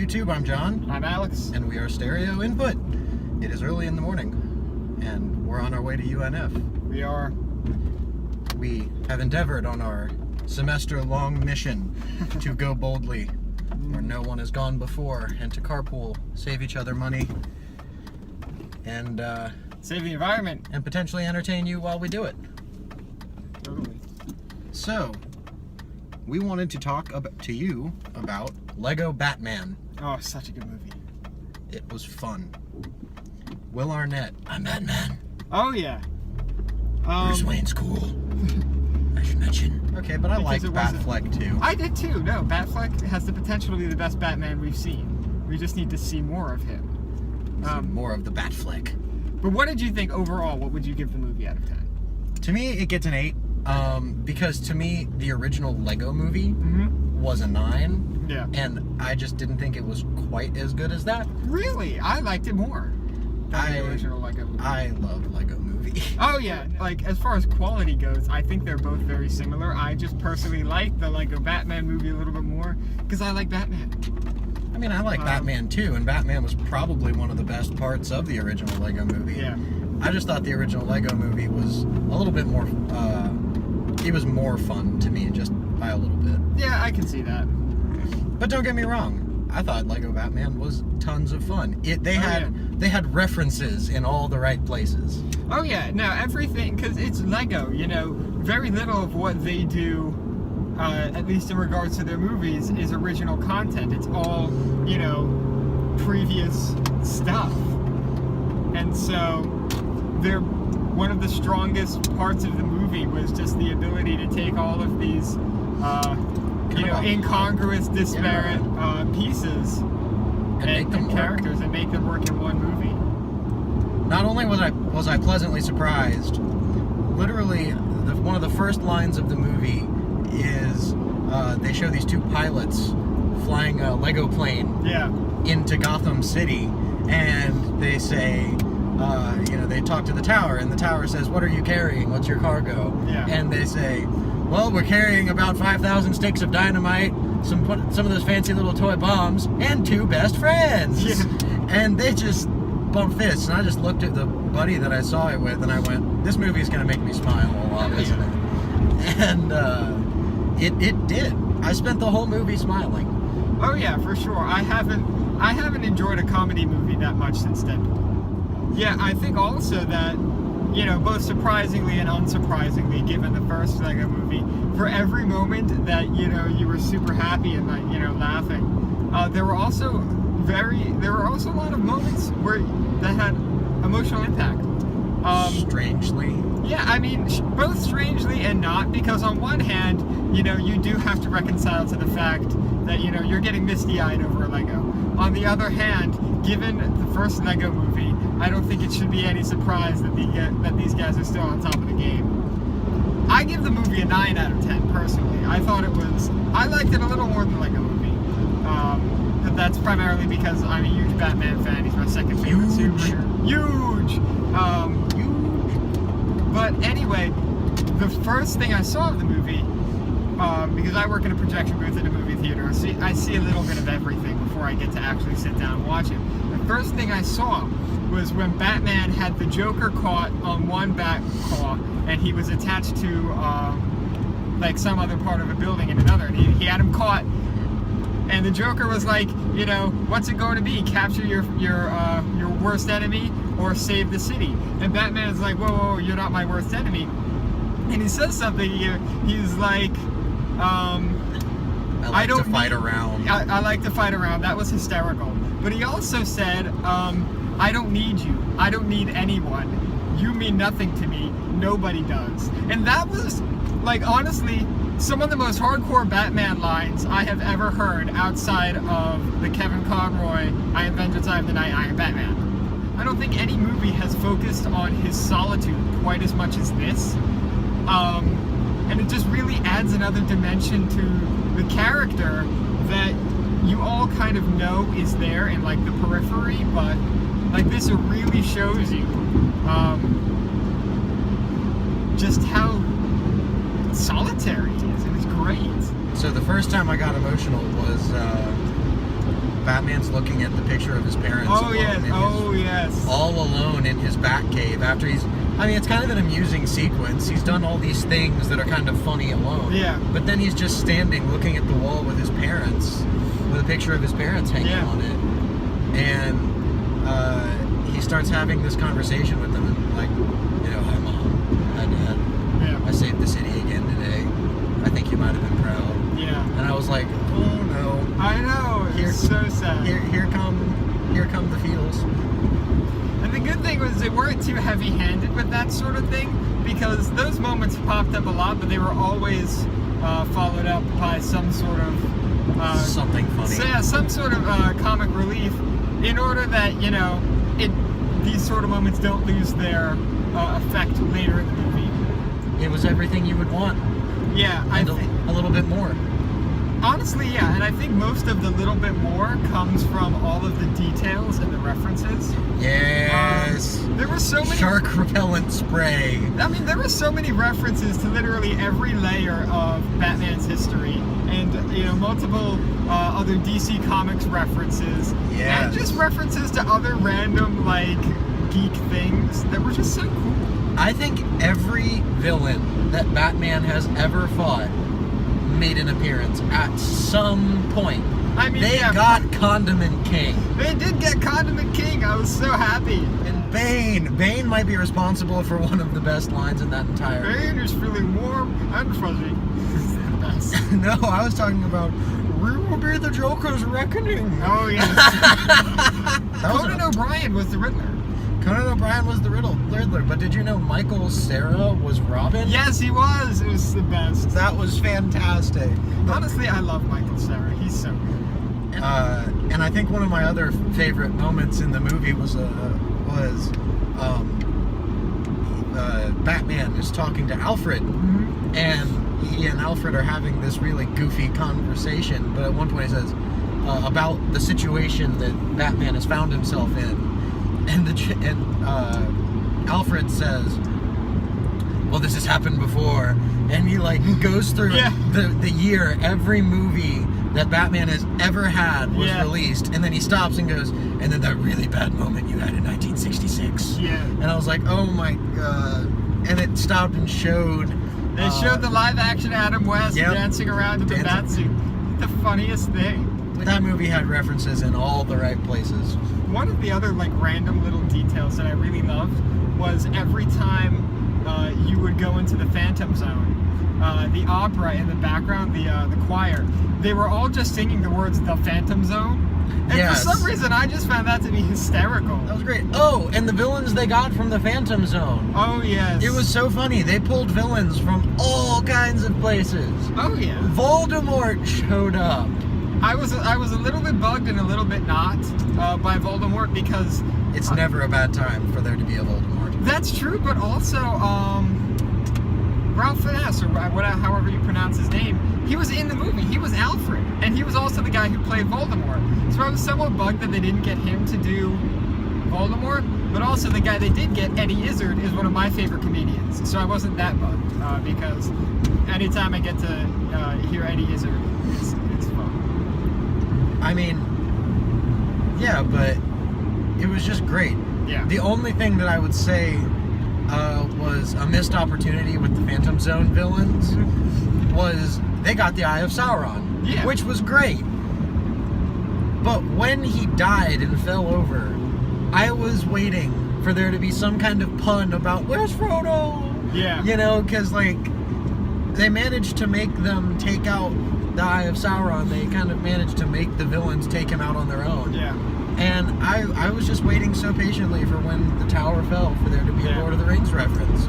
YouTube. I'm John. I'm Alex. And we are Stereo Input. It is early in the morning, and we're on our way to UNF. We are. We have endeavored on our semester-long mission to go boldly, where no one has gone before, and to carpool, save each other money, and Save the environment. and potentially entertain you while we do it. Totally. So, we wanted to talk to you about Lego Batman. Oh, such a good movie. It was fun. Will Arnett, I'm Batman. Oh, yeah. Bruce Wayne's cool. I should mention. Okay, but I liked Because it wasn't- Batfleck too. I did too. No, Batfleck has the potential to be the best Batman we've seen. We just need to see more of him. More of the Batfleck. But what did you think overall? What would you give the movie out of 10? To me, it gets an 8. Because to me, the original Lego movie was a 9. Yeah. And I just didn't think it was quite as good as that. Really? I liked it more than the original Lego movie. I love Lego movie. Oh, yeah. Like, as far as quality goes, I think they're both very similar. I just personally like the Lego Batman movie a little bit more because I like Batman. I mean, I like Batman too, and Batman was probably one of the best parts of the original Lego movie. Yeah. I just thought the original Lego movie was a little bit more, it was more fun to me, just by a little bit. Yeah, I can see that. But don't get me wrong, I thought Lego Batman was tons of fun. They had references in all the right places. Oh yeah, no, everything, because it's Lego, you know, very little of what they do, at least in regards to their movies, is original content. It's all, you know, previous stuff. And so, one of the strongest parts of the movie was just the ability to take all of these, you know, incongruous, disparate pieces and characters and make them work in one movie. Not only was I pleasantly surprised, literally one of the first lines of the movie is they show these two pilots flying a Lego plane into Gotham City, and they say, you know, they talk to the tower, and the tower says, "What are you carrying? What's your cargo?" Yeah. And they say, "Well, we're carrying about 5,000 sticks of dynamite, some of those fancy little toy bombs, and 2 best friends." Yeah. And they just bump fists, and I just looked at the buddy that I saw it with, and I went, "This movie is going to make me smile a lot, isn't it?" And it did. I spent the whole movie smiling. Oh yeah, for sure. I haven't enjoyed a comedy movie that much since Deadpool. Yeah, I think also that, you know, both surprisingly and unsurprisingly, given the first Lego movie, for every moment that, you know, you were super happy and, like, you know, laughing, there were also a lot of moments that had emotional impact. Strangely. Yeah, I mean, both strangely and not, because on one hand, you know, you do have to reconcile to the fact that, you know, you're getting misty-eyed over a Lego. On the other hand, given the first Lego movie, I don't think it should be any surprise that these guys are still on top of the game. I give the movie a 9 out of 10, personally. I liked it a little more than the Lego movie. But that's primarily because I'm a huge Batman fan. He's my second favorite superhero. Huge! But anyway, the first thing I saw of the movie, because I work in a projection booth at a movie theater, I see a little bit of everything before I get to actually sit down and watch it. The first thing I saw was when Batman had the Joker caught on one bat claw, and he was attached to like some other part of a building in another, and he had him caught. And the Joker was like, you know, what's it going to be? Capture your worst enemy or save the city? And Batman is like, whoa, you're not my worst enemy. And he says something here. He's like, I like to fight around. I like to fight around. That was hysterical. But he also said, I don't need you. I don't need anyone. You mean nothing to me. Nobody does. And that was, like, honestly, some of the most hardcore Batman lines I have ever heard outside of the Kevin Conroy, I am Vengeance, I am the Night, I am Batman. I don't think any movie has focused on his solitude quite as much as this. And it just really adds another dimension to the character that you all kind of know is there in, like, the periphery, but, like, this really shows you just how solitary he is, and it's great. So the first time I got emotional was Batman's looking at the picture of his parents. Oh alone yes. in his- Oh yes. all alone in his Batcave after he's. I mean, it's kind of an amusing sequence. He's done all these things that are kind of funny alone. Yeah. But then he's just standing looking at the wall with his parents, with a picture of his parents hanging on it. And he starts having this conversation with them, and like, hi mom, hi dad. Yeah. I saved the city again today. I think you might have been proud. Yeah. And I was like, oh no. I know. It's so sad. Here come the feels. And the good thing was they weren't too heavy-handed with that sort of thing, because those moments popped up a lot, but they were always followed up by some sort of something funny. So yeah, some sort of comic relief, in order that these sort of moments don't lose their effect later in the movie. It was everything you would want. Yeah, And a little bit more. Honestly, yeah, and I think most of the little bit more comes from all of the details and the references. Yes. There were so many Shark repellent spray. I mean, there were so many references to literally every layer of Batman's history, and multiple other DC Comics references, Yes. and just references to other random geek things that were just so cool. I think every villain that Batman has ever fought made an appearance at some point. I mean, They got Condiment King. They did get Condiment King. I was so happy. And Bane might be responsible for one of the best lines in that entire. Bane is feeling warm and fuzzy. Best. No, I was talking about we will be the Joker's reckoning. Oh yes. Conan O'Brien. O'Brien was the Riddler. Conan O'Brien was the Riddler, but did you know Michael Cera was Robin? Yes, he was. It was the best. That was fantastic. Honestly, I love Michael Cera. He's so good. And I think one of my other favorite moments in the movie was Batman is talking to Alfred, and he and Alfred are having this really goofy conversation. But at one point he says about the situation that Batman has found himself in. And Alfred says, well, this has happened before. And he goes through the year every movie that Batman has ever had was released. And then he stops and goes, and then that really bad moment you had in 1966. Yeah. And I was like, oh my god. And it stopped and showed. They showed the live action Adam West dancing around in the Batsuit. The funniest thing. That movie had references in all the right places. One of the other random little details that I really loved was every time you would go into the Phantom Zone, the opera in the background, the choir, they were all just singing the words "the Phantom Zone," and for some reason I just found that to be hysterical. That was great. Oh, and the villains they got from the Phantom Zone. Oh yes. It was so funny. They pulled villains from all kinds of places. Oh yeah. Voldemort showed up. I was a little bit bugged and a little bit not by Voldemort, because it's never a bad time for there to be a Voldemort. That's true, but also Ralph Fiennes, or however you pronounce his name, he was in the movie. He was Alfred, and he was also the guy who played Voldemort. So I was somewhat bugged that they didn't get him to do Voldemort, but also the guy they did get, Eddie Izzard, is one of my favorite comedians. So I wasn't that bugged, because anytime I get to hear Eddie Izzard, it's fun. I mean, yeah, but it was just great. Yeah. The only thing that I would say was a missed opportunity with the Phantom Zone villains was they got the Eye of Sauron, which was great. But when he died and fell over, I was waiting for there to be some kind of pun about, where's Frodo? Yeah. Because, they managed to make them take out the Eye of Sauron. They kind of managed to make the villains take him out on their own. Yeah. And I was just waiting so patiently for when the tower fell for there to be a Lord of the Rings reference.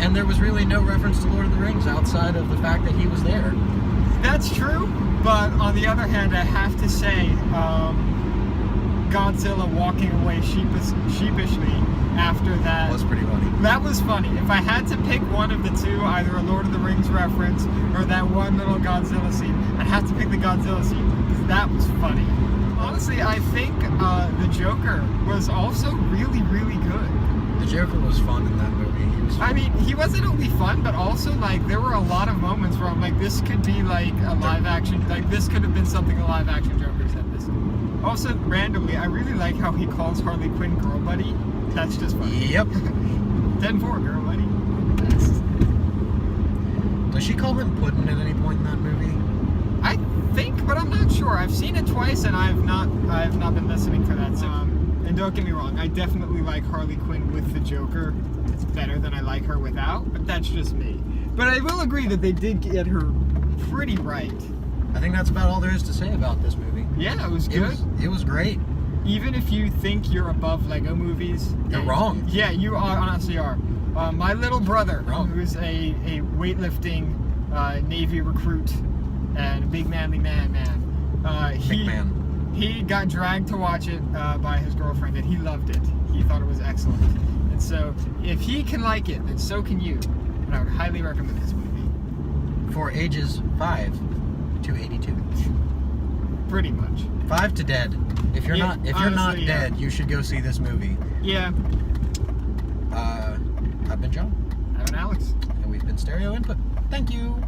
And there was really no reference to Lord of the Rings outside of the fact that he was there. That's true, but on the other hand, I have to say, Godzilla walking away sheepishly after that was pretty funny. That was funny. If I had to pick one of the two, either a Lord of the Rings reference or that one little Godzilla scene, I'd have to pick the Godzilla scene, because that was funny. Honestly, I think the Joker was also really, really good. The Joker was fun in that movie. I mean, he wasn't only fun, but also, there were a lot of moments where I'm like, this could be, a live-action, this could have been something a live-action Joker said this. Also, randomly, I really like how he calls Harley Quinn girl buddy. That's just funny. Yep. 10-4, girl buddy. That's... Does she call him Puddin' at any point in that movie? I think, but I'm not sure. I've seen it twice, and I have not been listening for that. So, and don't get me wrong, I definitely like Harley Quinn with the Joker. It's better than I like her without, but that's just me. But I will agree that they did get her pretty right. I think that's about all there is to say about this movie. Yeah, it was good. It was great. Even if you think you're above Lego movies, You're wrong. Yeah, you honestly are. My little brother, Wrong. who's a weightlifting Navy recruit and a big manly man, Big man. he got dragged to watch it by his girlfriend, and he loved it. He thought it was excellent. And so, if he can like it, then so can you. And I would highly recommend this movie. For ages 5 to 82. Pretty much. 5 to dead. If you're Yeah, not honestly, yeah. dead, you should go see this movie. Yeah. I've been John. I'm Alex. And we've been Stereo Input. Thank you.